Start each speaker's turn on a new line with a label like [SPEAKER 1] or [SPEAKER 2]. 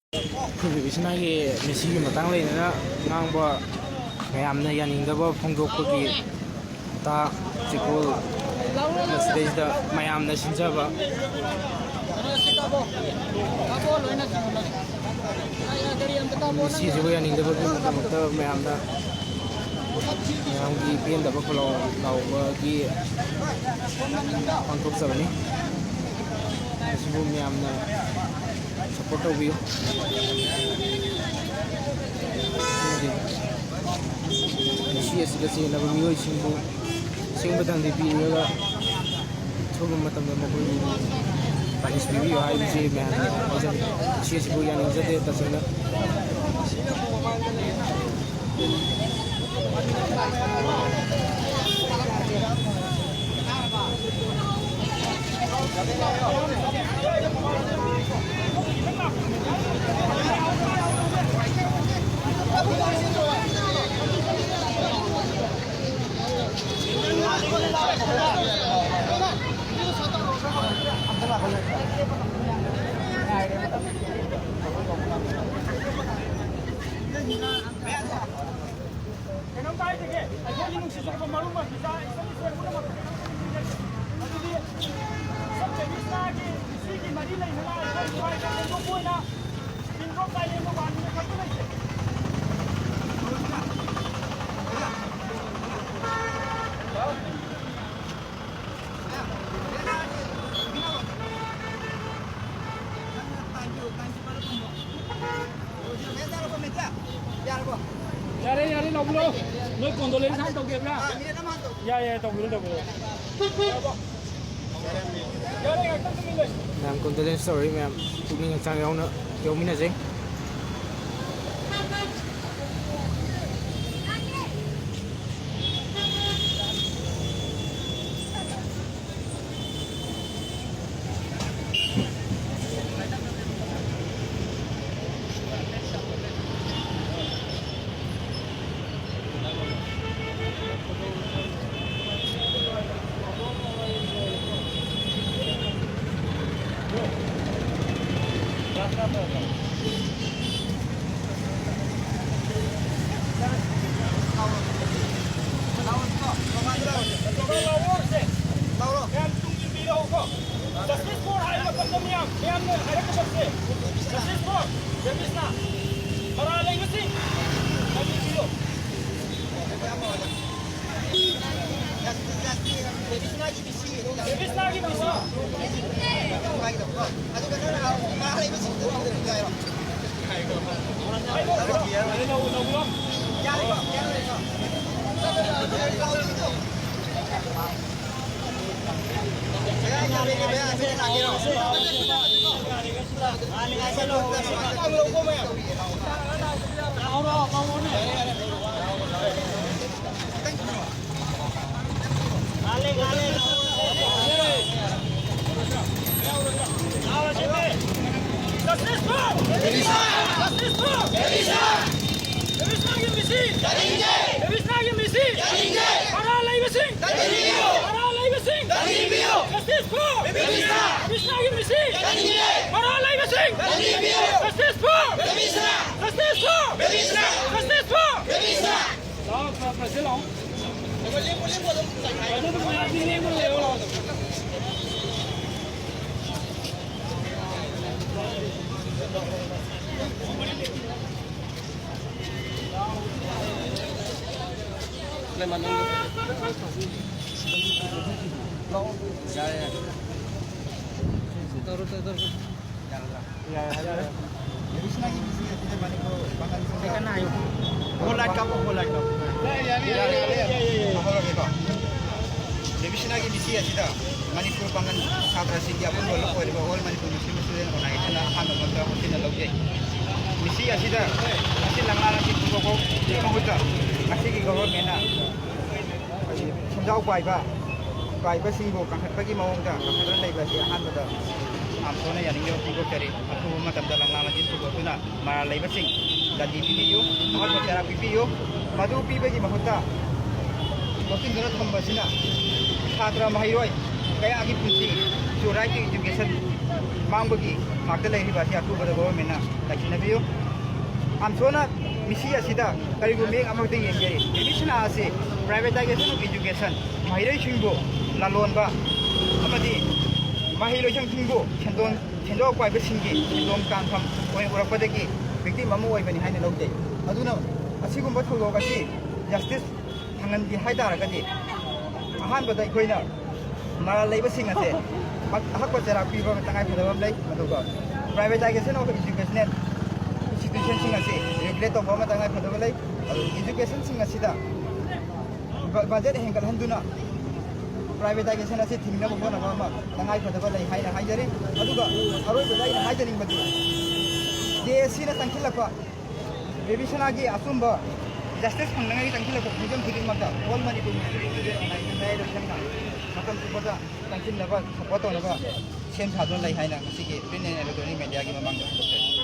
[SPEAKER 1] ꯏꯁꯅꯥꯒꯤ ꯃꯦꯁꯤꯒꯤ ꯃꯇꯥꯡ ꯂꯩꯅꯅ ꯉꯥꯡꯕ ꯃꯌꯥꯝꯅ ꯌꯥꯅꯤꯡꯗꯕ ꯐꯣꯡꯗꯣꯛꯄꯒꯤ ꯆꯦꯀꯣꯜ ꯃꯁꯤꯗꯩꯁꯤꯗ ꯃꯌꯥꯝꯅ ꯁꯤꯟꯖꯕ ꯃꯦꯁꯤꯁꯤꯕꯨ ꯌꯥꯅꯤꯡꯗꯕꯒꯤꯗꯃꯛꯇ ꯃꯌꯥꯝꯒꯤ ꯄꯦꯟꯗꯕ ꯈꯣꯜꯂꯥꯎ ꯂꯥꯎꯕꯒꯤ ꯄꯥꯡꯊꯣꯛꯆꯕꯅꯤ꯫ ꯃꯁꯤꯕꯨ ꯃꯌꯥꯝꯅ ꯁꯄꯣꯔꯠ ꯇꯧꯕꯤꯌꯨ꯫ ꯃꯦꯁꯤ ꯑꯁꯤꯗ ꯆꯦꯟꯅꯕ ꯃꯤꯑꯣꯏꯁꯤꯡꯕꯨ ꯑꯁꯦꯡꯕ ꯗꯟꯗꯤ ꯄꯤꯔꯒ ꯑꯊꯨꯕ ꯃꯇꯝꯗ ꯃꯈꯣꯏꯕꯨ ꯄꯥꯅꯤꯁ ꯄꯤꯕꯤꯌꯨ ꯍꯥꯏꯕꯁꯤ ꯃꯌꯥꯝꯅ ꯍꯥꯏꯖꯔꯤ꯫ ꯃꯦꯁꯤ ꯑꯁꯤꯕꯨ ꯌꯥꯅꯤꯡꯖꯗꯦ ꯇꯁꯦꯡꯅ꯫
[SPEAKER 2] यारे लौबिलो नोई कॉन्डोलेंस हां तौगेब्रा या तौबिलो
[SPEAKER 1] मैम कॉन्डोलेंस तौरी मैम पुकनिंग हक्चांग याउमिनजै।
[SPEAKER 2] Justice for high Kandamiam, Yam, Harakashe, Justice for Demisna, Marala Yusi,
[SPEAKER 3] Divisionagi bisi asida Manipur pangan sabra sigi apun bolak ko diba all Manipur Muslim student organization na hano matra hotin na logye bisi asida asi langala ki tubo ko mahuta asi ki government na samjau pai ba singbo kangkhat pagi mawongda kangkhat lai ba si han da amsona yani yo tigo kari atu matam da langala ki tubo tuna mara lai ba sing da DPU hot therapy PPU madu pi ba ki mahuta hotin dana thamba sina Khatra Mahiroi, kaya agi punci, so right to education मांगबगी थाकते लेरिबा सी अटूबदा government ना लाखिनबियो आमसोना मिसी असिदा करिगु मेग अमगते येंगेरि एडिशन आसे प्राइवेटाइजेशन ऑफ एजुकेशन माहिरै सिंगो लालोनबा अमदि माहिलोइसंग सिंगो सेंदो पाइबे सिंगी सेंदोम कांफम ओय उरपदगी victim amu oibani haina lawde aduna asigumba thogogasi justice hangan di haidara gadi ahan bada ikoina mara leiba sing ase hakko jara piba tangai phadaba lei aduga privatization of educational institution sing ase regulate to bama tangai phadaba lei education sing asida budget hengal handuna privatization ase thingna bona bama tangai phadaba lei haina haidare aduga aroi badai haidani madu देसीना तंखिलक रेविशना की असुंब justice फंगनागी तंखिलक निजम खुदिमक all Manipur मतम सुबदा तंखिलनबा support तौनबा same सादोन लै हाइना सिगी print and electronic media की ममांग